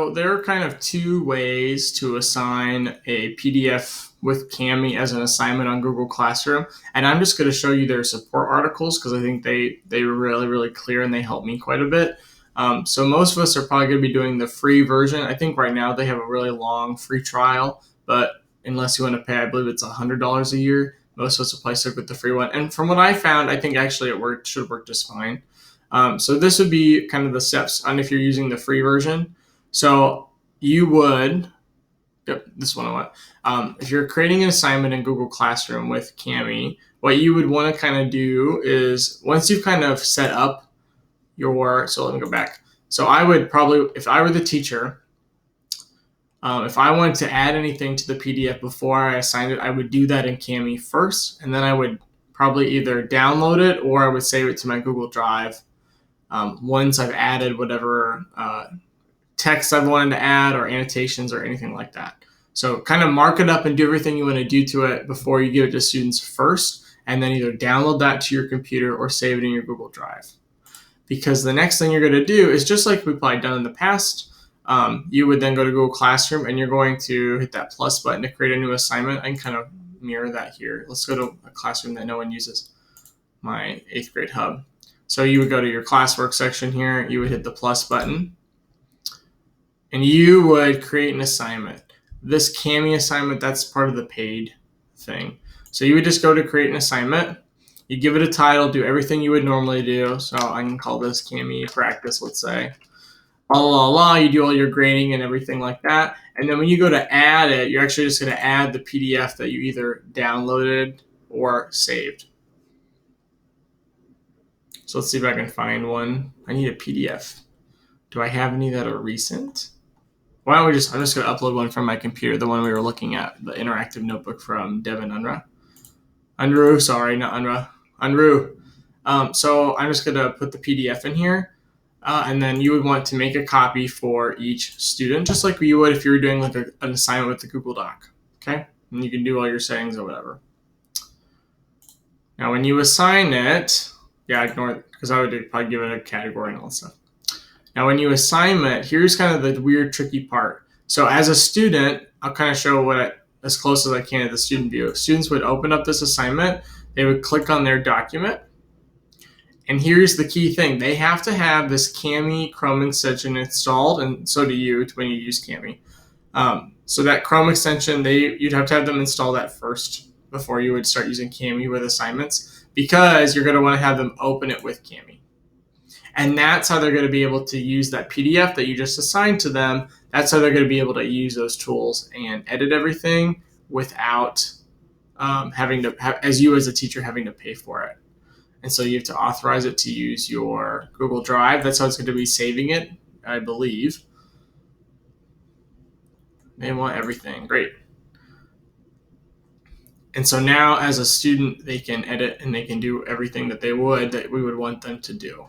So there are kind of two ways to assign a PDF with Kami as an assignment on Google Classroom. And I'm just going to show you their support articles because I think they were really, really clear and they helped me quite a bit. So most of us are probably going to be doing the free version. I think right now they have a really long free trial, but unless you want to pay, I believe it's $100 a year. Most of us will probably stick with the free one. And from what I found, I think actually it should work just fine. So this would be kind of the steps on if you're using the free version. So you would, this one I want. If you're creating an assignment in Google Classroom with Kami, what you would want to kind of do is once you've kind of set up so let me go back. So I would probably, if I were the teacher, if I wanted to add anything to the PDF before I assigned it, I would do that in Kami first, and then I would probably either download it or I would save it to my Google Drive once I've added whatever text I've wanted to add or annotations or anything like that. So kind of mark it up and do everything you want to do to it before you give it to students first, and then either download that to your computer or save it in your Google Drive. Because the next thing you're going to do is just like we've probably done in the past, you would then go to Google Classroom and you're going to hit that plus button to create a new assignment. I can kind of mirror that here. Let's go to a classroom that no one uses, my 8th grade hub. So you would go to your classwork section here, you would hit the plus button, and you would create an assignment. This Kami assignment, that's part of the paid thing. So you would just go to create an assignment. You give it a title, do everything you would normally do. So I can call this Kami practice, let's say. You do all your grading and everything like that. And then when you go to add it, you're actually just going to add the PDF that you either downloaded or saved. So let's see if I can find one. I need a PDF. Do I have any that are recent? Why don't I'm just going to upload one from my computer, the one we were looking at, the interactive notebook from Devin Unruh, sorry, not Unruh. Unruh. So I'm just going to put the PDF in here, and then you would want to make a copy for each student, just like you would if you were doing like an assignment with the Google Doc. Okay, and you can do all your settings or whatever. Now, when you assign it, ignore it because I would probably give it a category and all that stuff. Now, when you assign it, here's kind of the weird, tricky part. So as a student, I'll kind of show as close as I can at the student view. Students would open up this assignment. They would click on their document. And here's the key thing. They have to have this Kami Chrome extension installed, and so do you when you use Kami. So that Chrome extension, you'd have to have them install that first before you would start using Kami with assignments, because you're going to want to have them open it with Kami. And that's how they're going to be able to use that PDF that you just assigned to them. That's how they're going to be able to use those tools and edit everything without as a teacher, having to pay for it. And so you have to authorize it to use your Google Drive. That's how it's going to be saving it, I believe. They want everything. Great. And so now as a student, they can edit and they can do everything that we would want them to do.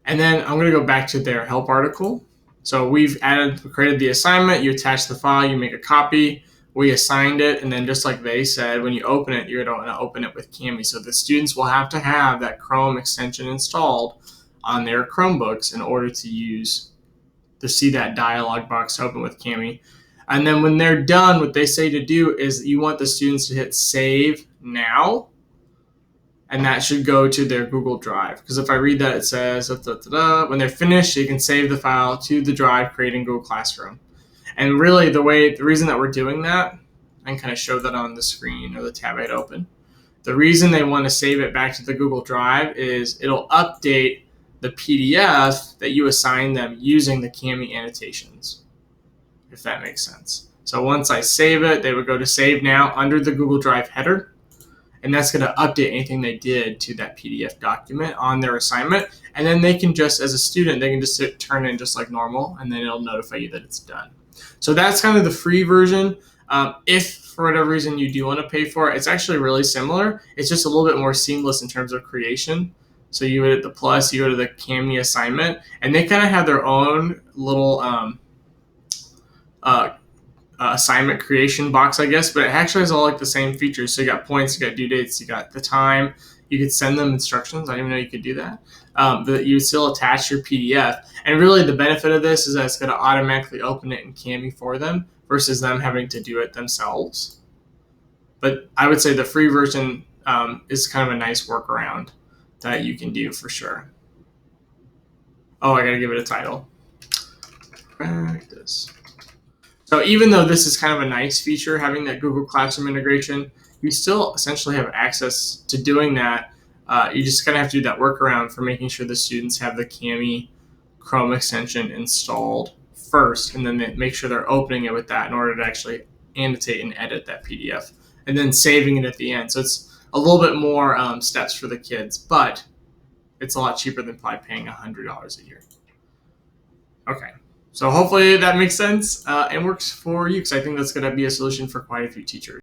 And then I'm going to go back to their help article. So we've created the assignment, you attach the file, you make a copy, we assigned it, and then just like they said, when you open it, you're going to open it with Kami. So the students will have to have that Chrome extension installed on their Chromebooks in order to see that dialog box open with Kami. And then when they're done, what they say to do is you want the students to hit Save Now, and that should go to their Google Drive. Because if I read that, it says, when they're finished, you can save the file to the drive created in Google Classroom. And really, the reason that we're doing that, I can kind of show that on the screen or the tab I had open. The reason they want to save it back to the Google Drive is it'll update the PDF that you assign them using the Kami annotations, if that makes sense. So once I save it, they would go to Save Now under the Google Drive header. And that's going to update anything they did to that PDF document on their assignment. And then they can just, as a student, they can just turn in just like normal, and then it'll notify you that it's done. So that's kind of the free version. If for whatever reason you do want to pay for it, it's actually really similar. It's just a little bit more seamless in terms of creation. So you go to the plus, you go to the Kami assignment, and they kind of have their own little assignment creation box, I guess, but it actually has all like the same features. So you got points, you got due dates, you got the time, you could send them instructions. I didn't even know you could do that. that you still attach your PDF. And really, the benefit of this is that it's going to automatically open it in Kami for them versus them having to do it themselves. But I would say the free version is kind of a nice workaround that you can do for sure. Oh, I got to give it a title. Practice. So even though this is kind of a nice feature, having that Google Classroom integration, you still essentially have access to doing that. You just kind of have to do that workaround for making sure the students have the Kami Chrome extension installed first, and then they make sure they're opening it with that in order to actually annotate and edit that PDF, and then saving it at the end. So it's a little bit more steps for the kids, but it's a lot cheaper than probably paying $100 a year. Okay. So hopefully that makes sense and works for you, because I think that's going to be a solution for quite a few teachers.